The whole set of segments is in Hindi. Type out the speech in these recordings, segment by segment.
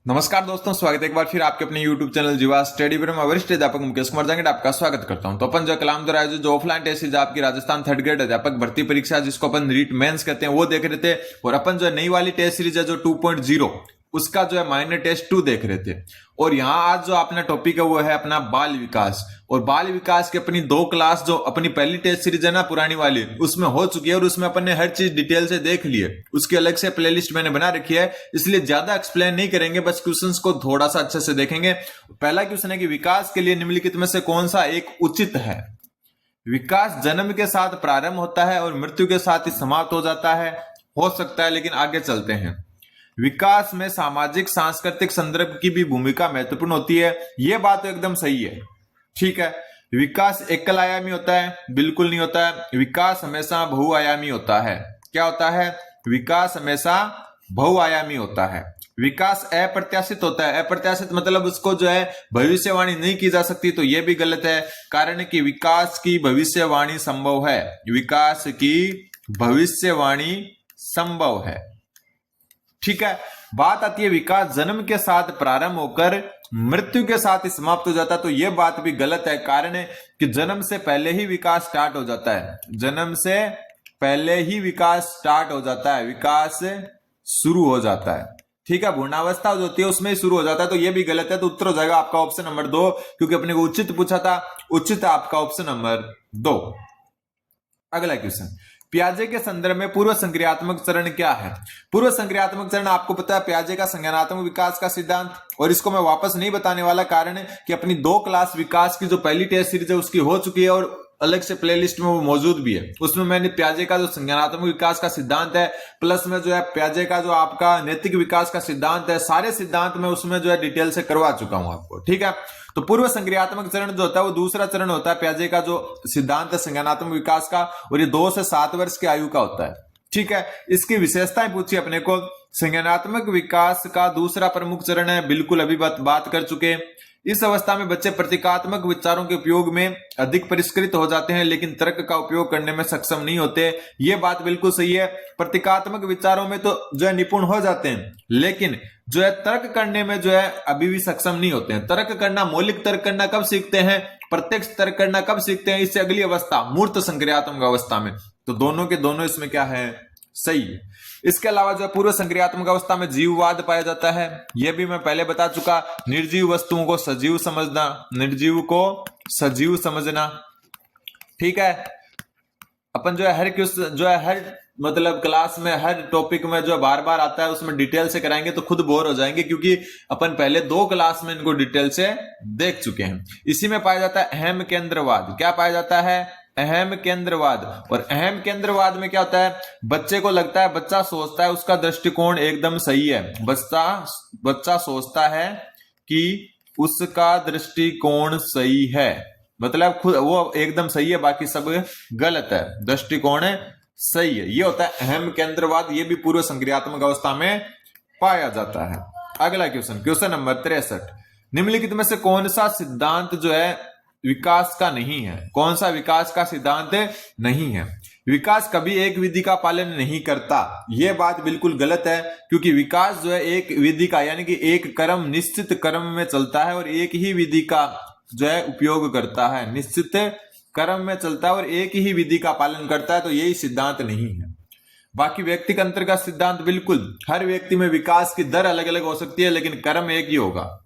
नमस्कार दोस्तों, स्वागत है एक बार फिर आपके अपने YouTube चैनल जीवा स्टडी पर। मैं वरिष्ठ अध्यापक मुकेश कुमार जांगड़ आपका स्वागत करता हूं। तो अपन जो कलाम द्वारा आयोजित जो ऑफलाइन टेस्ट सीरीज आपकी राजस्थान थर्ड ग्रेड अध्यापक भर्ती परीक्षा जिसको अपन रीट मेंस कहते हैं वो देख रहे थे, और अपन जो नई वाली टेस्ट सीरीज है जो 2.0 उसका जो है माइनर टेस्ट 2 देख रहे थे। और यहाँ आज जो अपना टॉपिक है वो है अपना बाल विकास। और बाल विकास की अपनी 2 क्लास जो अपनी पहली टेस्ट सीरीज है ना पुरानी वाली, उसमें हो चुकी है और उसमें अपन ने हर चीज डिटेल से देख ली है। उसकी अलग से प्लेलिस्ट मैंने बना रखी है, इसलिए ज्यादा एक्सप्लेन नहीं करेंगे, बस क्वेश्चंस को थोड़ा सा अच्छे से देखेंगे। पहला क्वेश्चन है कि विकास के लिए निम्नलिखित में से कौन सा एक उचित है। विकास जन्म के साथ प्रारंभ होता है और मृत्यु के साथ ही समाप्त हो जाता है, हो सकता है, लेकिन आगे चलते हैं। विकास में सामाजिक सांस्कृतिक संदर्भ की भी भूमिका महत्वपूर्ण होती है, यह बात तो एकदम सही है, ठीक है। विकास एकल आयामी होता है, बिल्कुल नहीं होता है। विकास हमेशा बहुआयामी होता है। क्या होता है? विकास हमेशा बहुआयामी होता है। विकास अप्रत्याशित होता है। अप्रत्याशित मतलब उसको जो है भविष्यवाणी नहीं की जा सकती, तो यह भी गलत है। कारण कि विकास की भविष्यवाणी संभव है। विकास की भविष्यवाणी संभव है, ठीक है। बात आती है विकास जन्म के साथ प्रारंभ होकर मृत्यु के साथ ही समाप्त हो जाता है, तो यह बात भी गलत है। कारण है कि जन्म से पहले ही विकास स्टार्ट हो जाता है। जन्म से पहले ही विकास स्टार्ट हो जाता है, विकास शुरू हो जाता है, ठीक है। भ्रूणावस्था जो होती है उसमें ही शुरू हो जाता है, तो यह भी गलत है। तो उत्तर हो जाएगा आपका ऑप्शन नंबर 2, क्योंकि अपने को उचित पूछा था। उचित है आपका ऑप्शन नंबर 2। अगला क्वेश्चन, प्याजे के संदर्भ में पूर्व संक्रियात्मक चरण क्या है। पूर्व संक्रियात्मक चरण आपको पता है प्याजे का संज्ञानात्मक विकास का सिद्धांत, और इसको मैं वापस नहीं बताने वाला। कारण है कि अपनी 2 क्लास विकास की जो पहली टेस्ट सीरीज है उसकी हो चुकी है और अलग से प्लेलिस्ट में वो मौजूद भी है। उसमें मैंने प्याजे का जो संज्ञानात्मक विकास का सिद्धांत है प्लस में जो है प्याजे का जो आपका नैतिक विकास का सिद्धांत है, सारे सिद्धांत में उसमें जो है डिटेल से करवा चुका हूं आपको, ठीक है। तो पूर्व संक्रियात्मक चरण जो होता है वो दूसरा चरण होता है प्याजे का जो सिद्धांत है संज्ञानात्मक विकास का, और ये 2 से 7 वर्ष की आयु का होता है, ठीक है। इसकी विशेषताएं पूछी अपने को। संज्ञानात्मक विकास का दूसरा प्रमुख चरण है, बिल्कुल अभी बात कर चुके। इस अवस्था में बच्चे प्रतीकात्मक विचारों के उपयोग में अधिक परिष्कृत हो जाते हैं, लेकिन तर्क का उपयोग करने में सक्षम नहीं होते। यह बात बिल्कुल सही है। प्रतीकात्मक विचारों में तो जो है निपुण हो जाते हैं, लेकिन जो है तर्क करने में जो है अभी भी सक्षम नहीं होते हैं। तर्क करना, मौलिक तर्क करना कब सीखते हैं? प्रत्यक्ष तर्क करना कब सीखते हैं? इससे अगली अवस्था मूर्त संक्रियात्मक अवस्था में। तो दोनों के दोनों इसमें क्या है? सही है। इसके अलावा जो पूर्व संक्रियात्मक अवस्था में जीववाद पाया जाता है, यह भी मैं पहले बता चुका। निर्जीव वस्तुओं को सजीव समझना, निर्जीव को सजीव समझना, ठीक है। अपन जो है हर मतलब क्लास में हर टॉपिक में जो बार बार आता है उसमें डिटेल से कराएंगे तो खुद बोर हो जाएंगे, क्योंकि अपन पहले 2 क्लास में इनको डिटेल से देख चुके हैं। इसी में पाया जाता है अहम केंद्रवाद। क्या पाया जाता है? अहम केंद्रवाद। और अहम केंद्रवाद में क्या होता है? बच्चे को लगता है, बच्चा सोचता है उसका दृष्टिकोण एकदम सही है। बच्चा सोचता है कि उसका दृष्टिकोण सही है, मतलब खुद वो एकदम सही है, बाकी सब गलत है, दृष्टिकोण सही है। ये होता है अहम केंद्रवाद। ये भी पूर्व संक्रियात्मक अवस्था में पाया जाता है। अगला क्वेश्चन, क्वेश्चन नंबर 63, निम्नलिखित में से कौन सा सिद्धांत जो है विकास का नहीं है? कौन सा विकास का सिद्धांत नहीं है? विकास कभी एक विधि का पालन नहीं करता। यह बात बिल्कुल गलत है, क्योंकि विकास जो है एक विधि का यानी कि एक क्रम निश्चित क्रम में चलता है और एक ही विधि का जो है उपयोग करता है, निश्चित क्रम में चलता है और एक ही विधि का पालन करता है। तो यही सिद्धांत नहीं है। बाकी व्यक्तिगत अंतर का सिद्धांत बिल्कुल, हर व्यक्ति में विकास की दर अलग अलग हो सकती है, लेकिन क्रम एक ही होगा।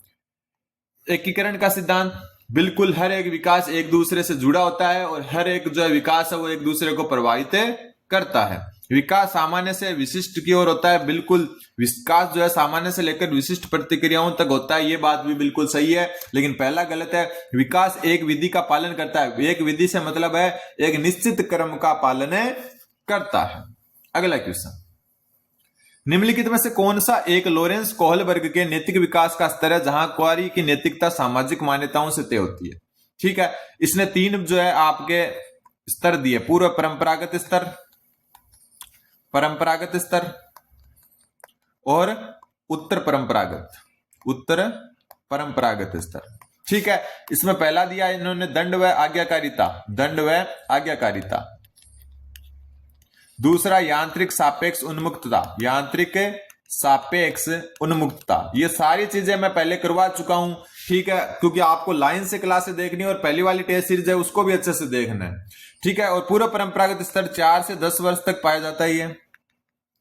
एकीकरण का सिद्धांत बिल्कुल, हर एक विकास एक दूसरे से जुड़ा होता है और हर एक जो है विकास है वो एक दूसरे को प्रभावित करता है। विकास सामान्य से विशिष्ट की ओर होता है, बिल्कुल। विकास जो है सामान्य से लेकर विशिष्ट प्रतिक्रियाओं तक होता है, ये बात भी बिल्कुल सही है, लेकिन पहला गलत है। विकास एक विधि का पालन करता है। एक विधि से मतलब है एक निश्चित क्रम का पालन करता है। अगला क्वेश्चन, निम्नलिखित में से कौन सा एक लॉरेंस कोहलबर्ग के नैतिक विकास का स्तर है जहां क्वारी की नैतिकता सामाजिक मान्यताओं से तय होती है? ठीक है, इसने 3 जो है आपके स्तर दिए, पूर्व परंपरागत स्तर, परंपरागत स्तर और उत्तर परंपरागत स्तर, ठीक है। इसमें पहला दिया इन्होंने दंड व आज्ञाकारिता। दूसरा यांत्रिक सापेक्ष उन्मुक्तता, यांत्रिक सापेक्ष उन्मुक्तता, ये सारी चीजें मैं पहले करवा चुका हूं, ठीक है, क्योंकि आपको लाइन से क्लासेस देखनी है और पहली वाली टेस्ट सीरीज है उसको भी अच्छे से देखना है, ठीक है। और पूरा परंपरागत स्तर 4 से 10 वर्ष तक पाया जाता है ये,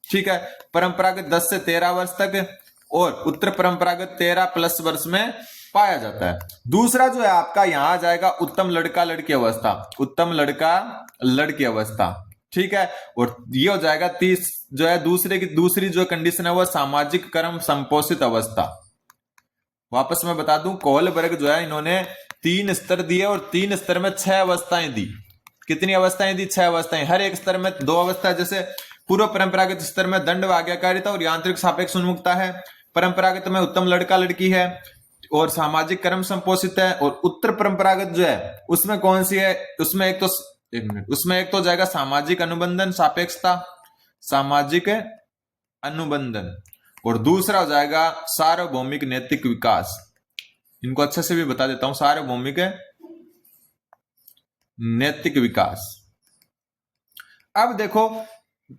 ठीक है। परंपरागत 10 से 13 वर्ष तक और उत्तर परंपरागत 13+ वर्ष में पाया जाता है। दूसरा जो है आपका यहां आ जाएगा उत्तम लड़का लड़की अवस्था, उत्तम लड़का लड़की अवस्था, ठीक है। और ये हो जाएगा 30 जो है दूसरी जो कंडीशन है वो सामाजिक कर्म संपोषित अवस्था। वापस मैं बता दूं, कोहलबर्ग जो है इन्होंने 3 स्तर दिए और 3 स्तर में 6 अवस्थाएं दी। कितनी अवस्थाएं दी? 6 अवस्थाएं। हर एक स्तर में 2 अवस्था, जैसे पूर्व परंपरागत स्तर में दंड व आज्ञाकारिता और यांत्रिक सापेक्ष उन्मुक्तता है, परंपरागत में उत्तम लड़का लड़की है और सामाजिक कर्म संपोषित है। और उत्तर परंपरागत जो है उसमें कौन सी है? उसमें एक तो जाएगा सामाजिक अनुबंधन सापेक्षता, सामाजिक अनुबंधन, और दूसरा हो जाएगा सार्वभौमिक नैतिक विकास। इनको अच्छे से भी बता देता हूं, सार्वभौमिक नैतिक विकास। अब देखो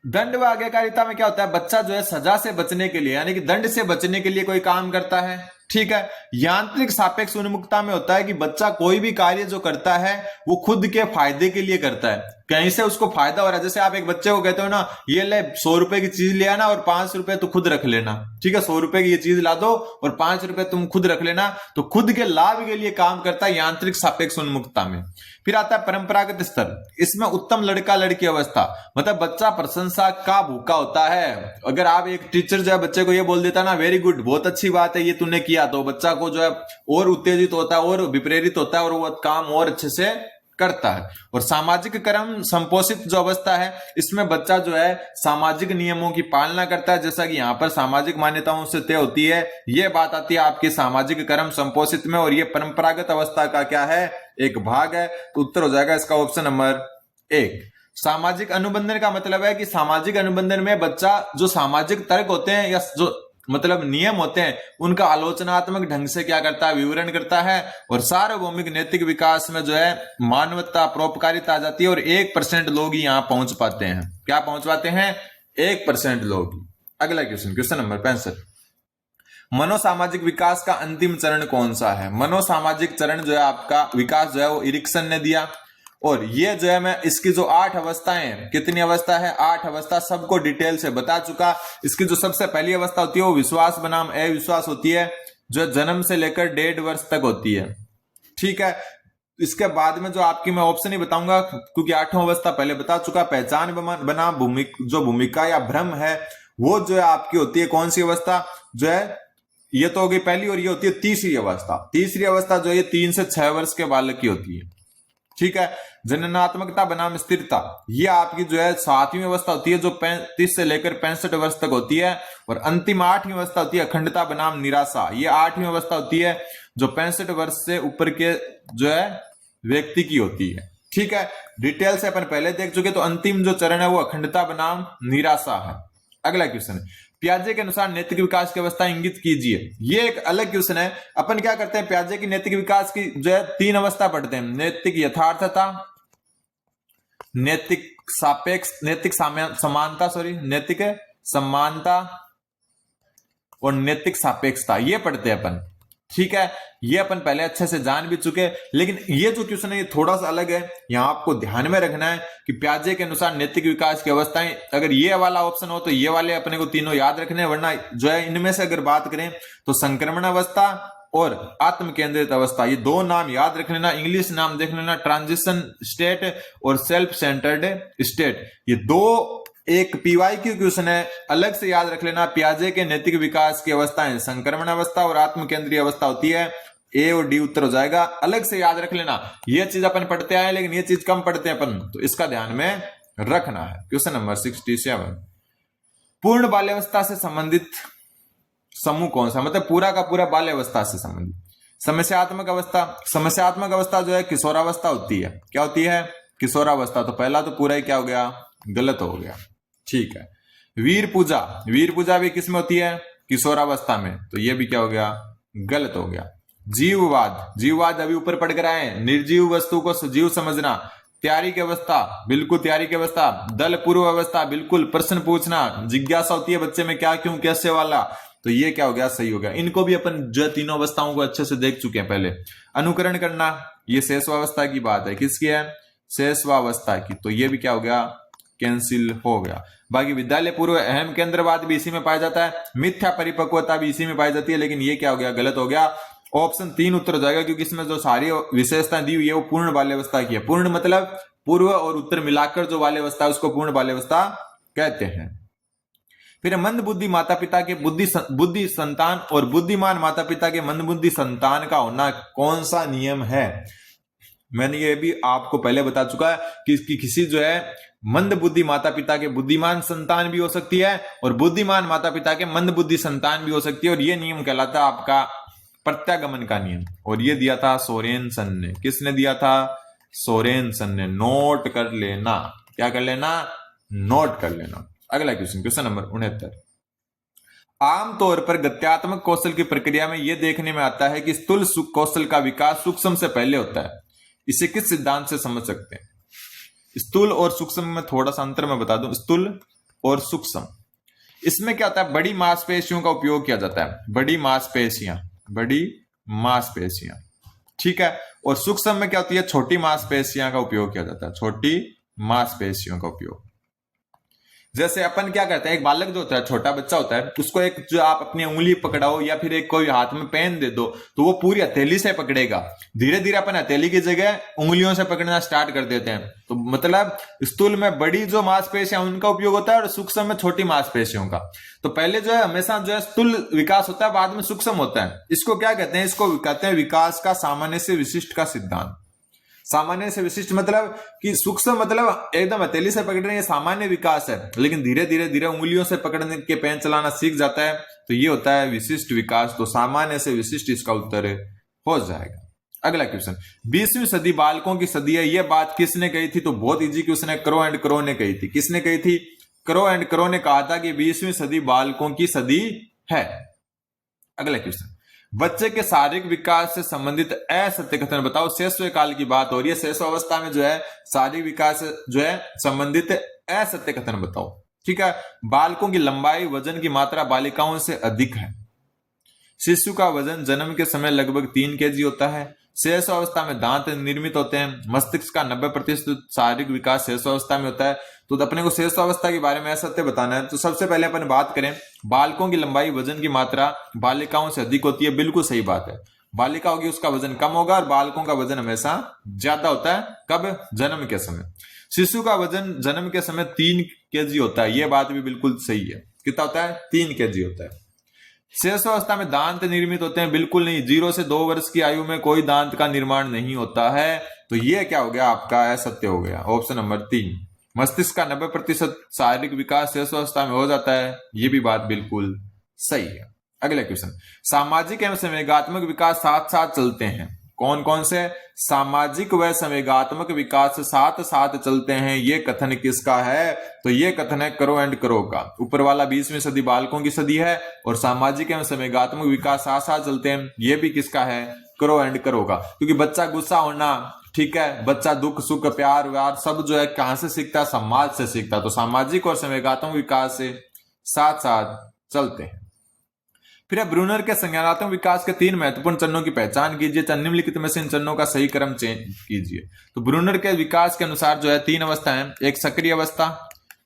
दंड व आज्ञाकारिता में क्या होता है, बच्चा जो है सजा से बचने के लिए यानी कि दंड से बचने के लिए कोई काम करता है, ठीक है। यांत्रिक सापेक्ष उन्मुक्तता में होता है कि बच्चा कोई भी कार्य जो करता है वो खुद के फायदे के लिए करता है, कहीं से उसको फायदा हो रहा है। जैसे आप एक बच्चे को कहते हो ना, ये ले 100 रुपए की चीज ले आना और 5 रुपए तू खुद रख लेना, ठीक है, 100 रुपए की ये चीज ला दो और 5 रुपए तुम खुद रख लेना, तो खुद के लाभ के लिए काम करता है यांत्रिक सापेक्ष उन्मुक्तता में। फिर आता है परंपरागत स्तर, इसमें उत्तम लड़का लड़की अवस्था, मतलब बच्चा प्रशंसा का भूखा होता है। अगर आप एक टीचर जो है बच्चे को ये बोल देता ना, वेरी गुड, बहुत अच्छी बात है ये तूने किया, तो बच्चा को जो है और उत्तेजित होता है और विप्रेरित होता है और वो काम और अच्छे से करता है। और सामाजिक कर्म संपोषित जो अवस्था है, इसमें बच्चा जो है सामाजिक नियमों की पालना करता है, जैसा कि यहां पर सामाजिक मान्यताओं से तय होती है, ये बात आती है आपके सामाजिक कर्म संपोषित में, और ये परंपरागत अवस्था का क्या है, एक भाग है। तो उत्तर हो जाएगा इसका ऑप्शन नंबर 1। सामाजिक अनुबंधन का मतलब है कि सामाजिक अनुबंधन में बच्चा जो सामाजिक तर्क होते हैं या जो मतलब नियम होते हैं उनका आलोचनात्मक ढंग से क्या करता है, विवरण करता है। और सार्वभौमिक नैतिक विकास में जो है मानवता परोपकारिता आ जाती है और 1% लोग ही यहां पहुंच पाते हैं। क्या पहुंच पाते हैं? 1% लोग। अगला क्वेश्चन नंबर 65, मनोसामाजिक विकास का अंतिम चरण कौन सा है? मनोसामाजिक चरण जो है आपका विकास जो है वो इरिक्सन ने दिया, और ये जो है मैं इसकी जो 8 अवस्थाएं हैं, कितनी अवस्था है? 8 अवस्था, सबको डिटेल से बता चुका। इसकी जो सबसे पहली अवस्था होती है वो विश्वास बनाम अविश्वास होती है, जो जन्म से लेकर 1.5 वर्ष तक होती है, ठीक है। इसके बाद में जो आपकी मैं ऑप्शन ही बताऊंगा क्योंकि 8वां अवस्था पहले बता चुका। पहचान बनाम जो भूमिका या भ्रम है वो जो है आपकी होती है कौन सी अवस्था? जो है ये तो हो गई पहली, और ये होती है तीसरी अवस्था। तीसरी अवस्था जो है ये 3 से 6 वर्ष के बालक की होती है, ठीक है। जननात्मकता बनाम स्थिरता, ये आपकी जो है 7वीं अवस्था होती है जो 35 से लेकर 65 वर्ष तक होती है। और अंतिम 8वीं अवस्था होती है अखंडता बनाम निराशा, ये 8वीं अवस्था होती है जो 65 वर्ष से ऊपर के जो है व्यक्ति की होती है, ठीक है। डिटेल से अपन पहले देख चुके, तो अंतिम जो चरण है वो अखंडता बनाम निराशा है। अगला क्वेश्चन है, पियाजे के अनुसार नैतिक विकास की अवस्था इंगित कीजिए। ये एक अलग क्वेश्चन है। अपन क्या करते हैं, पियाजे की नैतिक विकास की जो है 3 अवस्था पढ़ते हैं, नैतिक यथार्थता, नैतिक सापेक्ष, नैतिक समानता और नैतिक सापेक्षता, ये पढ़ते हैं अपन, ठीक है। ये अपन पहले अच्छे से जान भी चुके, लेकिन ये जो क्वेश्चन है ये थोड़ा सा अलग है। यहां आपको ध्यान में रखना है कि पियाजे के अनुसार नैतिक विकास की अवस्थाएं, अगर ये वाला ऑप्शन हो तो ये वाले अपने को तीनों याद रखने, वरना जो है इनमें से अगर बात करें तो संक्रमण अवस्था और आत्म केंद्रित अवस्था, ये 2 नाम याद रख लेना। इंग्लिश नाम देख लेना, ट्रांजिशन स्टेट और सेल्फ सेंटर्ड स्टेट। ये 2 एक PYQ क्वेश्चन है, अलग से याद रख लेना। पियाजे के नैतिक विकास की अवस्थाएं संक्रमण अवस्था और आत्म केंद्रीय अवस्था होती है। A और D उत्तर हो जाएगा, अलग से याद रख लेना। ये चीज अपन पढ़ते आए लेकिन ये चीज कम पढ़ते हैं अपन, तो इसका ध्यान में रखना है। क्वेश्चन नंबर 67, पूर्ण बाल्यावस्था से संबंधित समूह कौन सा? मतलब पूरा का पूरा बाल्यावस्था से संबंधित। समस्यात्मक अवस्था, समस्यात्मक अवस्था जो है किशोरावस्था होती है। क्या होती है? किशोरावस्था। तो पहला तो पूरा ही क्या हो गया? गलत हो गया, ठीक है। वीर पूजा, वीर पूजा भी किस में होती है? किशोरावस्था में, तो ये भी क्या हो गया? गलत हो गया। जीववाद, जीववाद अभी ऊपर पढ़ कर आए, निर्जीव वस्तु को सजीव समझना, तैयारी की अवस्था, बिल्कुल तैयारी की अवस्था। दल पूर्व अवस्था, बिल्कुल प्रश्न पूछना, जिज्ञासा होती है बच्चे में क्या क्यों कैसे वाला, तो ये क्या हो गया, सही हो गया। इनको भी अपन जो तीनों अवस्थाओं को अच्छे से देख चुके हैं पहले। अनुकरण करना, ये शेषवावस्था की बात है, किसकी है, शेषवावस्था की, तो ये भी क्या हो गया, कैंसिल हो गया। बाकी विद्यालय पूर्व अहम केंद्रवाद भी इसी में पाया जाता है, मिथ्या परिपक्वता भी इसी में पाई जाती है, लेकिन ये क्या हो गया, गलत हो गया। ऑप्शन 3 उत्तर हो जाएगा, क्योंकि इसमें जो सारी विशेषताएं दी हुई है वो पूर्ण बाल्यावस्था की है। पूर्ण मतलब पूर्व और उत्तर मिलाकर जो बाल्यावस्था है उसको पूर्ण बाल्यावस्था कहते हैं। फिर मंद बुद्धि माता पिता के बुद्धि संतान और बुद्धिमान माता पिता के मंद बुद्धि संतान का होना कौन सा नियम है। मैंने ये भी आपको पहले बता चुका है कि किसी जो है मंद बुद्धि माता पिता के बुद्धिमान संतान भी हो सकती है और बुद्धिमान माता पिता के मंद बुद्धि संतान भी हो सकती है, और ये नियम कहलाता है आपका प्रत्यागमन का नियम। और ये दिया था सोरेनसन ने। किसने दिया था, सोरेनसन ने। नोट कर लेना, क्या कर लेना, नोट कर लेना। अगला क्वेश्चन, क्वेश्चन नंबर 69। आमतौर पर गत्यात्मक कौशल की प्रक्रिया में यह देखने में आता है कि स्थूल कौशल का विकास सूक्ष्म से पहले होता है। इसे किस सिद्धांत से समझ सकते हैं। स्थूल और सूक्ष्म में थोड़ा सा अंतर मैं बता दूं, स्थूल और सूक्ष्म, इसमें क्या होता है, बड़ी मांसपेशियों का उपयोग किया जाता है, बड़ी मांसपेशियां, ठीक है। और सूक्ष्म में क्या होती है, छोटी मांसपेशियां का उपयोग किया जाता है, छोटी मांसपेशियों का उपयोग। जैसे अपन क्या करते हैं, एक बालक जो होता है, छोटा बच्चा होता है, उसको एक जो आप अपनी उंगली पकड़ाओ या फिर एक कोई हाथ में पेन दे दो तो वो पूरी हथेली से पकड़ेगा। धीरे धीरे अपन हथेली की जगह उंगलियों से पकड़ना स्टार्ट कर देते हैं। तो मतलब स्थूल में बड़ी जो मांसपेशियां उनका उपयोग होता है और सूक्ष्म में छोटी मांसपेशियों का। तो पहले जो है हमेशा जो है स्थूल विकास होता है, बाद में सूक्ष्म होता है। इसको क्या कहते हैं, इसको कहते हैं विकास का सामान्य से विशिष्ट का सिद्धांत। सामान्य से विशिष्ट मतलब कि सूक्ष्म मतलब एकदम हथेली से पकड़ रहे हैं, सामान्य विकास है, लेकिन धीरे धीरे उंगलियों से पकड़ने के पेन चलाना सीख जाता है, तो ये होता है विशिष्ट विकास। तो सामान्य से विशिष्ट इसका उत्तर हो जाएगा। अगला क्वेश्चन, 20वीं सदी बालकों की सदी है, यह बात किसने कही थी। तो बहुत इजी क्वेश्चन है, क्रो एंड क्रो ने कही थी। किसने कही थी, क्रो एंड क्रो ने कहा था कि 20वीं सदी बालकों की सदी है। अगला क्वेश्चन, बच्चे के शारीरिक विकास से संबंधित असत्य कथन बताओ। शैशव काल की बात हो रही है, शैशव अवस्था में जो है शारीरिक विकास जो है संबंधित असत्य कथन बताओ। ठीक है, बालकों की लंबाई वजन की मात्रा बालिकाओं से अधिक है। शिशु का वजन जन्म के समय लगभग 3 kg होता है। शैशव अवस्था में दांत निर्मित होते हैं। मस्तिष्क का 90% शारीरिक विकास शैशव अवस्था में होता है। तो अपने को शैशव अवस्था के बारे में असत्य बताना है। तो सबसे पहले अपन बात करें, बालकों की लंबाई वजन की मात्रा बालिकाओं से अधिक होती है। बिल्कुल सही बात है, बालिका होगी उसका वजन कम होगा और बालकों का वजन हमेशा ज्यादा होता है। कब, जन्म के समय। शिशु का वजन जन्म के समय 3 kg होता है, यह बात भी बिल्कुल सही है। कितना होता है, 3 kg होता है। शैशव अवस्था में दांत निर्मित होते हैं, बिल्कुल नहीं। 0 से 2 वर्ष की आयु में कोई दांत का निर्माण नहीं होता है। तो यह क्या हो गया, आपका असत्य हो गया, ऑप्शन नंबर 3। मस्तिष्क का 90% शारीरिक विकास शैशव अवस्था में हो जाता है, यह भी बात बिल्कुल सही है। अगला क्वेश्चन, सामाजिक एवं संवेगात्मक विकास साथ साथ चलते हैं। कौन कौन से, सामाजिक व संवेगात्मक विकास साथ साथ चलते हैं, ये कथन किसका है। तो ये कथन है करो एंड करो का। ऊपर वाला 20वीं सदी बालकों की सदी है और सामाजिक एवं संवेगात्मक विकास साथ साथ चलते हैं, ये भी किसका है, करो एंड करो का। क्योंकि बच्चा गुस्सा होना, ठीक है, बच्चा दुख सुख प्यार व्यार सब जो है कहां से सीखता है, समाज से सीखता है। तो सामाजिक और संवेगात्मक विकास से साथ साथ चलते हैं। फिर अब ब्रूनर के संज्ञानात्मक विकास के 3 महत्वपूर्ण चरणों की पहचान कीजिए। निम्नलिखित में से इन चरणों का सही क्रम चेंज कीजिए। तो ब्रूनर के विकास के अनुसार जो है 3 अवस्था है। एक सक्रिय अवस्था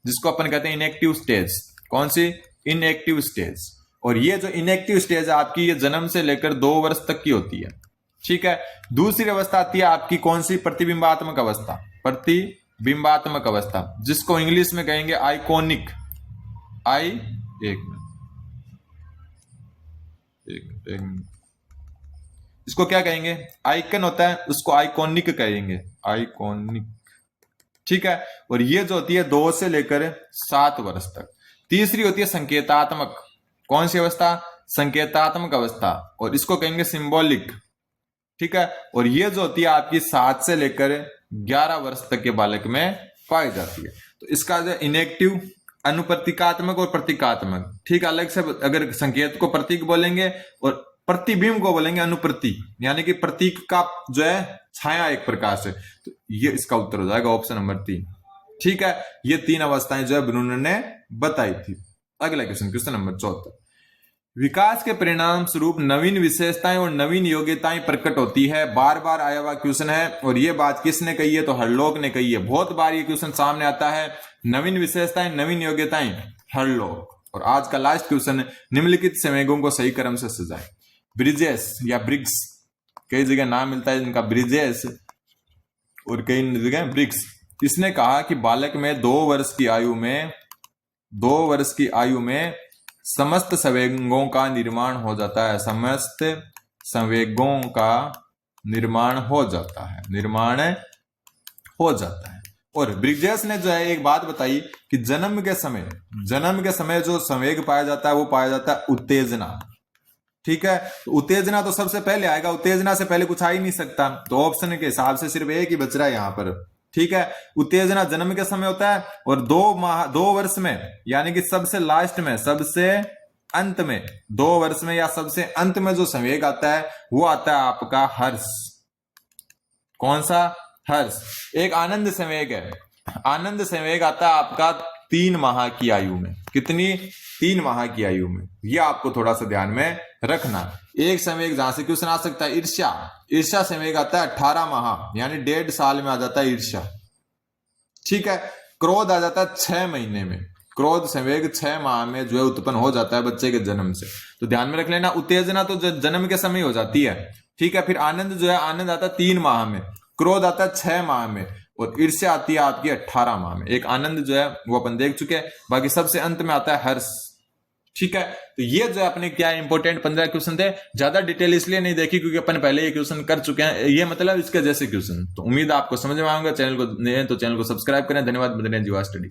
जिसको अपन कहते हैं इनएक्टिव स्टेज। कौन सी, इनएक्टिव स्टेज। और ये जो इनएक्टिव स्टेज है आपकी, ये जन्म से लेकर 2 वर्ष तक की होती है, ठीक है। दूसरी अवस्था आती है आपकी कौन सी, प्रतिबिंबात्मक अवस्था। प्रतिबिंबात्मक अवस्था जिसको इंग्लिश में कहेंगे आइकॉनिक। इसको क्या कहेंगे, आइकन होता है उसको आइकॉनिक कहेंगे, आइकॉनिक, ठीक है। और ये जो होती है 2 से लेकर 7 वर्ष तक। तीसरी होती है संकेतात्मक। कौन सी अवस्था, संकेतात्मक अवस्था, और इसको कहेंगे सिंबॉलिक, ठीक है। और ये जो होती है आपकी 7 से लेकर 11 वर्ष तक के बालक में पाई जाती है। तो इसका जो इनएक्टिव, अनुप्रतीकात्मक और प्रतीकात्मक, ठीक। अलग से अगर संकेत को प्रतीक बोलेंगे और प्रतिबिंब को बोलेंगे अनुप्रतीक, यानी कि प्रतीक का जो है छाया एक प्रकार से। तो ये इसका उत्तर हो जाएगा ऑप्शन नंबर 3। ठीक है, ये 3 अवस्थाएं जो है ब्रूनर ने बताई थी। अगला क्वेश्चन, क्वेश्चन नंबर 74। विकास के परिणाम स्वरूप नवीन विशेषताएं और नवीन योग्यताएं प्रकट होती है। बार बार आया हुआ क्वेश्चन है, और ये बात किसने कही है? तो हरलोक ने कही है। बहुत बार ये क्वेश्चन सामने आता है, नवीन विशेषताएं नवीन योग्यताएं, हरलोक। और आज का लास्ट क्वेश्चन, निम्नलिखित संवेगों को सही क्रम से सजाएं। ब्रिजेस या ब्रिग्स, कई जगह नाम मिलता है इनका ब्रिजेस और कई जगह ब्रिग्स। इसने कहा कि बालक में 2 वर्ष की आयु में समस्त संवेगों का निर्माण हो जाता है। समस्त संवेगों का निर्माण हो जाता है। और ब्रिजेस ने जो है एक बात बताई कि जन्म के समय जो संवेग पाया जाता है वो पाया जाता है उत्तेजना। ठीक है, तो उत्तेजना तो सबसे पहले आएगा, उत्तेजना से पहले कुछ आ ही नहीं सकता। तो ऑप्शन के हिसाब से सिर्फ एक ही बच रहा है यहां पर। ठीक है, उत्तेजना जन्म के समय होता है, और 2 वर्ष में, यानी कि सबसे लास्ट में, सबसे अंत में, 2 वर्ष में या सबसे अंत में जो संवेग आता है वो आता है आपका हर्ष। कौन सा? हर्ष। एक आनंद संवेग है। आनंद संवेग आता है आपका 3 माह की आयु में। कितनी? 3 माह की आयु में। यह आपको थोड़ा सा ध्यान में रखना। एक संवेग जहां से क्वेश्चन आ सकता है, ईर्ष्या संवेग आता है 18 माह, यानी 1.5 साल में आ जाता है ईर्ष्या। ठीक है, क्रोध आ जाता है 6 महीने में। क्रोध संवेग 6 माह में जो है उत्पन्न हो जाता है बच्चे के जन्म से। तो ध्यान में रख लेना, उत्तेजना तो जन्म के समय हो जाती है। ठीक है, फिर आनंद जो है, आनंद आता है 3 माह में, क्रोध आता है 6 माह में, और ईर्ष्या आती है आपकी 18 माह में। एक आनंद जो है वो अपन देख चुके हैं, बाकी सबसे अंत में आता है हर्ष। ठीक है, तो ये जो अपने क्या इंपॉर्टेंट 15 क्वेश्चन थे। ज्यादा डिटेल इसलिए नहीं देखी क्योंकि अपन पहले ये क्वेश्चन कर चुके हैं, ये मतलब इसके जैसे क्वेश्चन। तो उम्मीद आपको समझ में आएगा। चैनल को नए हैं तो चैनल को सब्सक्राइब करें। धन्यवाद। जीवा स्टडी।